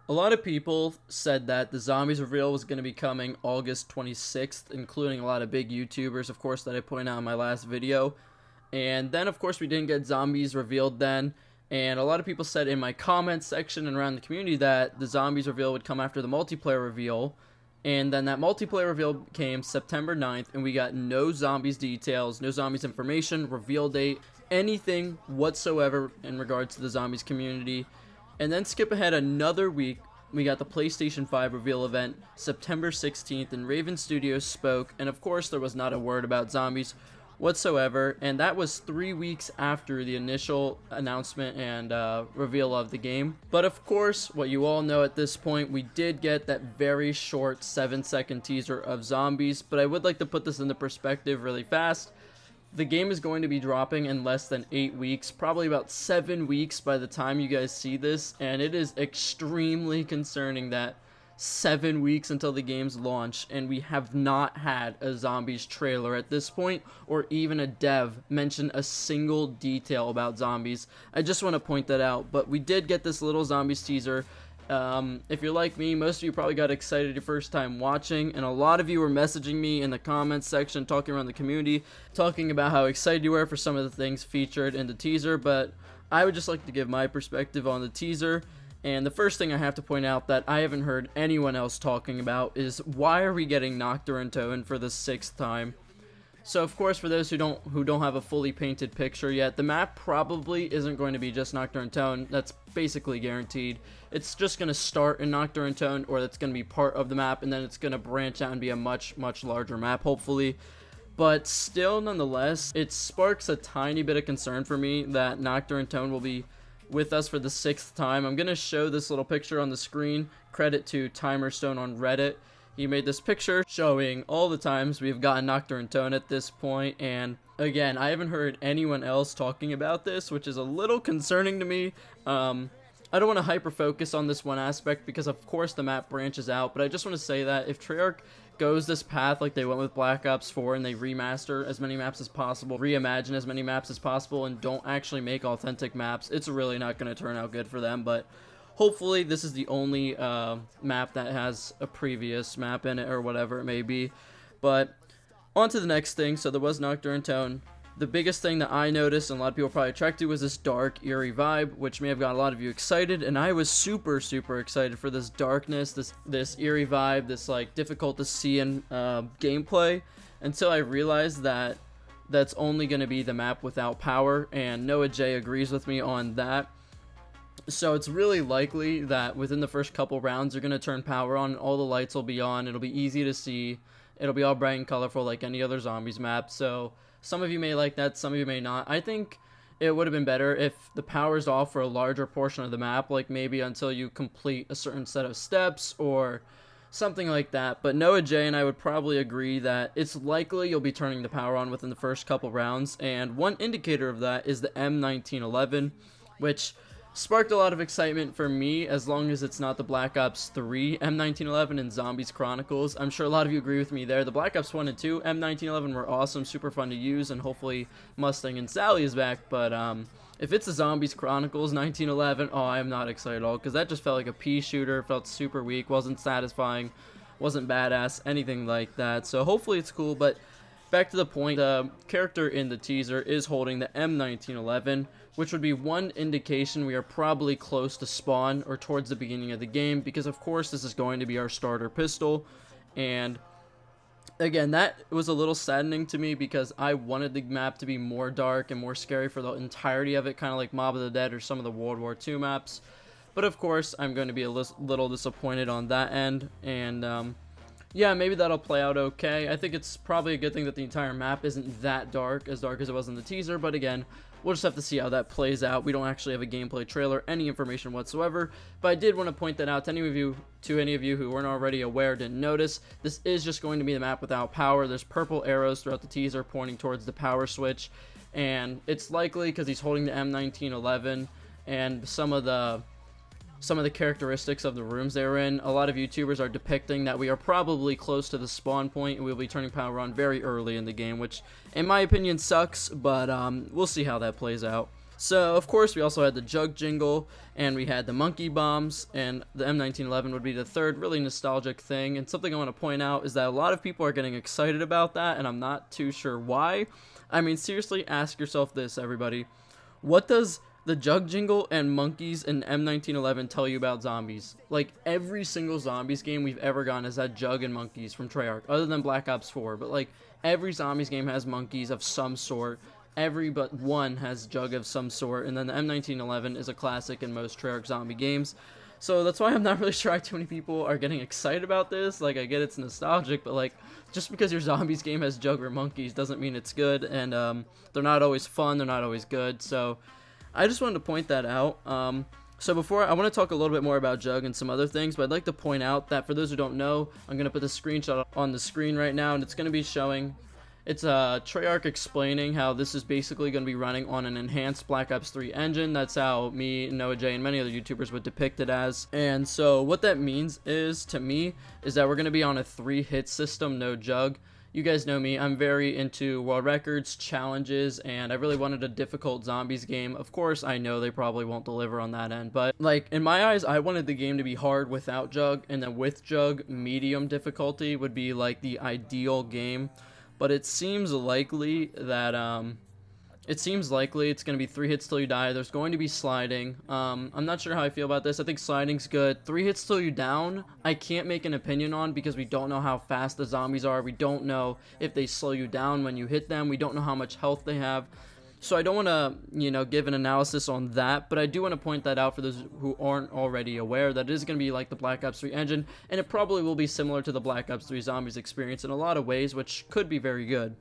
A lot of people said that the zombies reveal was going to be coming August 26th, including a lot of big YouTubers, of course, that I pointed out in my last video. And then, of course, we didn't get zombies revealed then. And a lot of people said in my comments section and around the community that the zombies reveal would come after the multiplayer reveal. And then that multiplayer reveal came September 9th, and we got no zombies details, no zombies information, reveal date, anything whatsoever in regards to the zombies community. And then skip ahead another week, we got the PlayStation 5 reveal event, September 16th, and Raven Studios spoke, and of course there was not a word about zombies whatsoever, and that was 3 weeks after the initial announcement and reveal of the game. But of course, what you all know at this point, we did get that very short 7-second teaser of zombies, but I would like to put this into perspective really fast. The game is going to be dropping in less than 8 weeks, probably about 7 weeks by the time you guys see this, and it is extremely concerning that 7 weeks until the game's launch, and we have not had a zombies trailer at this point, or even a dev mention a single detail about zombies. I just want to point that out, but we did get this little zombies teaser. If you're like me, most of you probably got excited your first time watching, and a lot of you were messaging me in the comments section, talking around the community, talking about how excited you were for some of the things featured in the teaser. But I would just like to give my perspective on the teaser. And the first thing I have to point out that I haven't heard anyone else talking about is, why are we getting Nacht or Untoten for the 6th time? So of course, for those who don't have a fully painted picture yet, the map probably isn't going to be just Nacht or Untoten. That's basically guaranteed. It's just going to start in Nacht or Untoten, or that's going to be part of the map, and then it's going to branch out and be a much larger map, hopefully. But still, nonetheless, it sparks a tiny bit of concern for me that Nacht or Untoten will be with us for the 6th time. I'm going to show this little picture on the screen. Credit to Timerstone on Reddit. He made this picture showing all the times we've gotten Nacht or Untoten at this point, and again, I haven't heard anyone else talking about this, which is a little concerning to me. I don't want to hyper focus on this one aspect because of course the map branches out, but I just want to say that if Treyarch goes this path like they went with Black Ops 4 and they remaster as many maps as possible, reimagine as many maps as possible, and don't actually make authentic maps, it's really not going to turn out good for them. But hopefully this is the only map that has a previous map in it, or whatever it may be. But on to the next thing. So there was Nacht or Untoten. The biggest thing that I noticed, and a lot of people probably attracted to, was this dark, eerie vibe, which may have got a lot of you excited, and I was super excited for this darkness, this eerie vibe, this like difficult to see in gameplay, until I realized that that's only going to be the map without power, and Noah J agrees with me on that. So it's really likely that within the first couple rounds, you're going to turn power on, all the lights will be on, it'll be easy to see, it'll be all bright and colorful like any other zombies map. So some of you may like that, some of you may not. I think it would have been better if the power's off for a larger portion of the map, like maybe until you complete a certain set of steps or something like that. But Noah J and I would probably agree that it's likely you'll be turning the power on within the first couple rounds, and one indicator of that is the M1911, which sparked a lot of excitement for me, as long as it's not the Black Ops 3 M1911 and Zombies Chronicles. I'm sure a lot of you agree with me there. The Black Ops 1 and 2 M1911 were awesome, super fun to use, and hopefully Mustang and Sally is back. But if it's a Zombies Chronicles 1911, oh, I am not excited at all, because that just felt like a pea shooter, felt super weak, wasn't satisfying, wasn't badass, anything like that. So hopefully it's cool. But back to the point, the character in the teaser is holding the M1911, which would be one indication we are probably close to spawn or towards the beginning of the game, because of course this is going to be our starter pistol. And again, that was a little saddening to me because I wanted the map to be more dark and more scary for the entirety of it, kind of like Mob of the Dead or some of the World War II maps. But of course, I'm going to be a little disappointed on that end, and yeah, maybe that'll play out okay. I think it's probably a good thing that the entire map isn't that dark as it was in the teaser, but again, we'll just have to see how that plays out. We don't actually have a gameplay trailer, any information whatsoever, but I did want to point that out to any of you who weren't already aware, didn't notice. This is just going to be the map without power. There's purple arrows throughout the teaser pointing towards the power switch, and it's likely because he's holding the M1911 and some of the characteristics of the rooms they're in. A lot of YouTubers are depicting that we are probably close to the spawn point and we'll be turning power on very early in the game, which in my opinion sucks, but we'll see how that plays out. So, of course, we also had the Jug Jingle, and we had the Monkey Bombs, and the M1911 would be the third really nostalgic thing. And something I want to point out is that a lot of people are getting excited about that, and I'm not too sure why. I mean, seriously, ask yourself this, everybody. What does the Jug Jingle and Monkeys and M1911 tell you about zombies? Like, every single zombies game we've ever gotten has had Jug and Monkeys from Treyarch, other than Black Ops 4. But, like, every zombies game has monkeys of some sort. Every but one has Jug of some sort, and then the M1911 is a classic in most Treyarch zombie games. So that's why I'm not really sure why too many people are getting excited about this. Like, I get it's nostalgic, but like, just because your zombies game has Jug or monkeys doesn't mean it's good, and they're not always fun, they're not always good. So I just wanted to point that out. So before, I want to talk a little bit more about Jug and some other things, but I'd like to point out that for those who don't know, I'm going to put the screenshot on the screen right now, and it's going to be showing... It's Treyarch explaining how this is basically going to be running on an enhanced Black Ops 3 engine. That's how me, Noah J, and many other YouTubers would depict it as. And so what that means is, to me, is that we're going to be on a 3-hit system, no Jug. You guys know me, I'm very into world records, challenges, and I really wanted a difficult zombies game. Of course, I know they probably won't deliver on that end, but like, in my eyes, I wanted the game to be hard without Jug, and then with Jug, medium difficulty would be like the ideal game. But it seems likely that it's going to be 3 hits till you die. There's going to be sliding. I'm not sure how I feel about this. I think sliding's good. 3 hits till you down, I can't make an opinion on because we don't know how fast the zombies are. We don't know if they slow you down when you hit them. We don't know how much health they have. So I don't want to, give an analysis on that, but I do want to point that out for those who aren't already aware that it is going to be like the Black Ops 3 engine, and it probably will be similar to the Black Ops 3 Zombies experience in a lot of ways, which could be very good.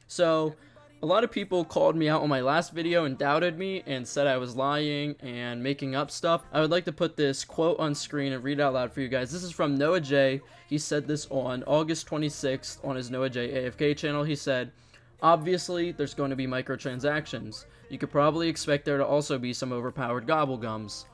So a lot of people called me out on my last video and doubted me and said I was lying and making up stuff. I would like to put this quote on screen and read it out loud for you guys. This is from Noah J. He said this on August 26th on his Noah J AFK channel. He said, "Obviously, there's going to be microtransactions. You could probably expect there to also be some overpowered gobblegums."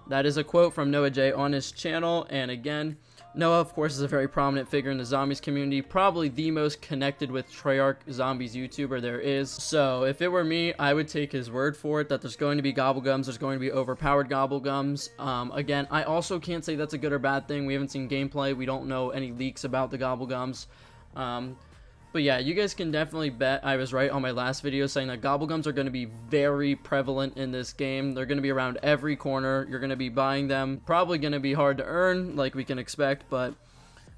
That is a quote from Noah J on his channel, and again, Noah, of course, is a very prominent figure in the zombies community, probably the most connected with Treyarch zombies YouTuber there is. So, if it were me, I would take his word for it that there's going to be gobblegums, there's going to be overpowered gobblegums. Again, I also can't say that's a good or bad thing. We haven't seen gameplay, we don't know any leaks about the gobblegums. But yeah, you guys can definitely bet I was right on my last video saying that gobblegums are going to be very prevalent in this game. They're going to be around every corner. You're going to be buying them. Probably going to be hard to earn, like we can expect, but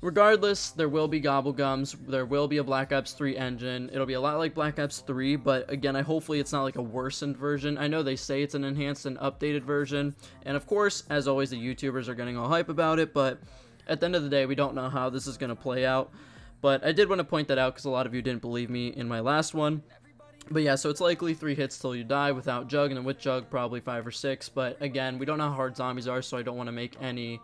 regardless, there will be gobblegums. There will be a Black Ops 3 engine. It'll be a lot like Black Ops 3, but again, hopefully it's not like a worsened version. I know they say it's an enhanced and updated version, and of course, as always, the YouTubers are getting all hype about it, but at the end of the day, we don't know how this is going to play out. But I did want to point that out because a lot of you didn't believe me in my last one. But yeah, so it's likely 3 hits till you die without Jug, and then with Jug probably 5 or 6. But again, we don't know how hard zombies are, so I don't want to make any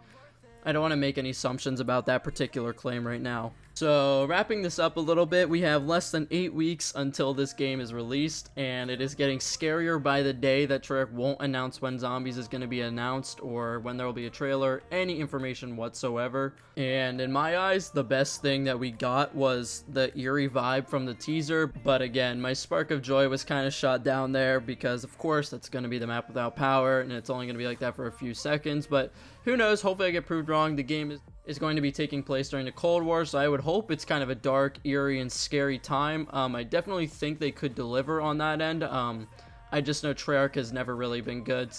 assumptions about that particular claim right now. So, wrapping this up a little bit, we have less than 8 weeks until this game is released, and it is getting scarier by the day that Treyarch won't announce when Zombies is going to be announced or when there will be a trailer, any information whatsoever. And in my eyes, the best thing that we got was the eerie vibe from the teaser, but again, my spark of joy was kind of shot down there because, of course, that's going to be the map without power, and it's only going to be like that for a few seconds, but who knows, hopefully I get proved wrong. The game is going to be taking place during the Cold War, so I would hope it's kind of a dark, eerie, and scary time. I definitely think they could deliver on that end. I just know Treyarch has never really been good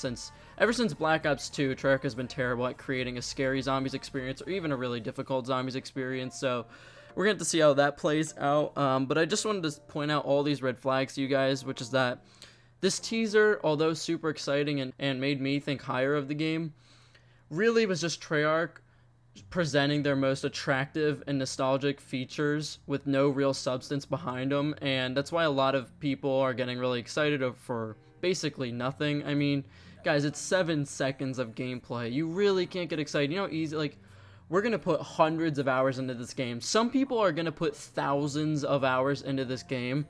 ever since Black Ops 2. Treyarch has been terrible at creating a scary zombies experience or even a really difficult zombies experience, so we're going to have to see how that plays out. But I just wanted to point out all these red flags to you guys, which is that this teaser, although super exciting and made me think higher of the game, really was just Treyarch presenting their most attractive and nostalgic features with no real substance behind them, and that's why a lot of people are getting really excited for basically nothing. I mean, guys, it's 7 seconds of gameplay. You really can't get excited. You know how easy, like, we're gonna put hundreds of hours into this game. Some people are gonna put thousands of hours into this game.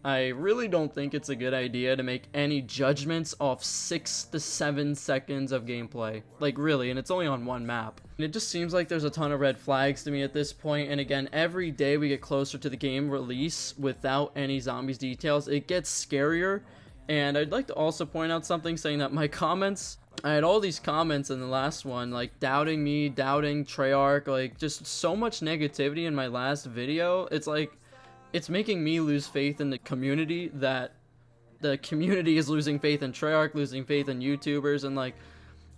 I really don't think it's a good idea to make any judgments off 6 to 7 seconds of gameplay. Like, really, and it's only on one map. And it just seems like there's a ton of red flags to me at this point, and again, every day we get closer to the game release without any zombies details, it gets scarier, And I'd like to also point out something, saying that my comments, I had all these comments in the last one, like doubting me, doubting Treyarch, like just so much negativity in my last video. It's like, it's making me lose faith in the community, that the community is losing faith in Treyarch, losing faith in YouTubers, and like,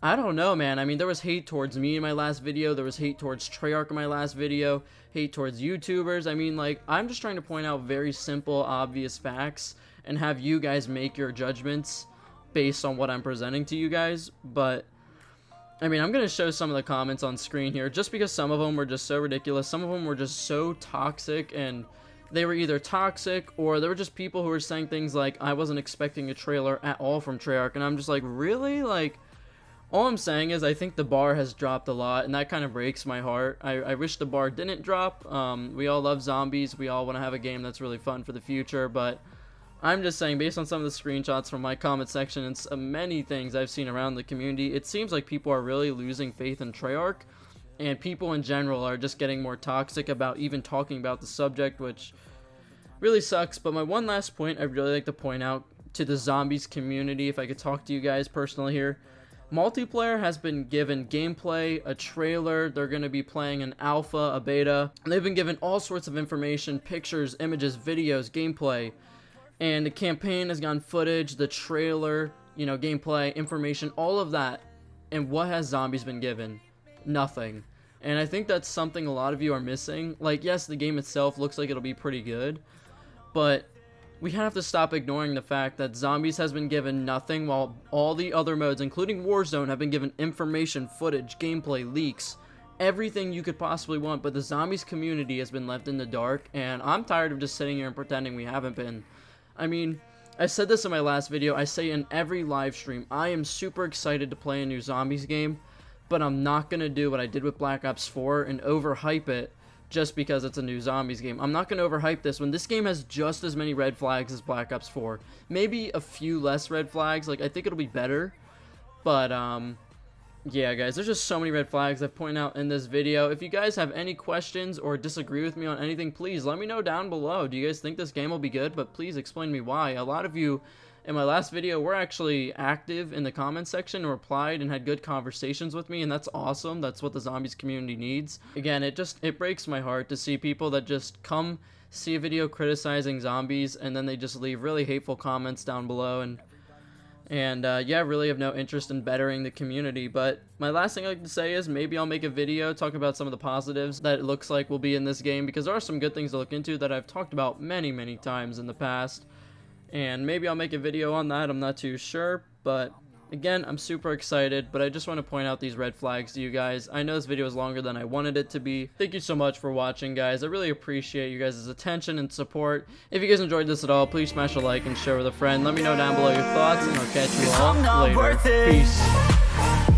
I don't know, man. I mean, there was hate towards me in my last video, there was hate towards Treyarch in my last video, hate towards YouTubers. I mean, like, I'm just trying to point out very simple, obvious facts, and have you guys make your judgments based on what I'm presenting to you guys. But I mean, I'm gonna show some of the comments on screen here, just because some of them were just so ridiculous, some of them were just so toxic, and they were either toxic, or there were just people who were saying things like, I wasn't expecting a trailer at all from Treyarch, and I'm just like, really? Like, all I'm saying is I think the bar has dropped a lot, and that kind of breaks my heart. I wish the bar didn't drop. We all love zombies, we all want to have a game that's really fun for the future, but I'm just saying, based on some of the screenshots from my comment section and many things I've seen around the community, it seems like people are really losing faith in Treyarch, and people in general are just getting more toxic about even talking about the subject, which really sucks. But my one last point I'd really like to point out to the zombies community, if I could talk to you guys personally here. Multiplayer has been given gameplay, a trailer, they're going to be playing an alpha, a beta. They've been given all sorts of information, pictures, images, videos, gameplay. And the campaign has gotten footage, the trailer, you know, gameplay, information, all of that. And what has zombies been given? Nothing. And I think that's something a lot of you are missing. Like, yes, the game itself looks like it'll be pretty good, but we have to stop ignoring the fact that zombies has been given nothing, while all the other modes, including Warzone, have been given information, footage, gameplay, leaks, everything you could possibly want. But the zombies community has been left in the dark, and I'm tired of just sitting here and pretending we haven't been. I mean, I said this in my last video, I say in every live stream, I am super excited to play a new zombies game, but I'm not going to do what I did with Black Ops 4 and overhype it just because it's a new zombies game. I'm not going to overhype this when this game has just as many red flags as Black Ops 4. Maybe a few less red flags, like I think it'll be better, but yeah, guys, there's just so many red flags I've pointed out in this video. If you guys have any questions or disagree with me on anything, please let me know down below. Do you guys think this game will be good? But please explain to me why. A lot of you in my last video were actually active in the comment section and replied and had good conversations with me, and that's awesome. That's what the zombies community needs. Again, it breaks my heart to see people that just come see a video criticizing zombies and then they just leave really hateful comments down below, and yeah, really have no interest in bettering the community. But my last thing I'd like to say is maybe I'll make a video talking about some of the positives that it looks like will be in this game, because there are some good things to look into that I've talked about many times in the past, and maybe I'll make a video on that. I'm not too sure, but again, I'm super excited. But I just want to point out these red flags to you guys. I know this video is longer than I wanted it to be. Thank you so much for watching, guys. I really appreciate you guys' attention and support. If you guys enjoyed this at all, please smash a like and share with a friend. Let me know down below your thoughts, and I'll catch you all later. Peace.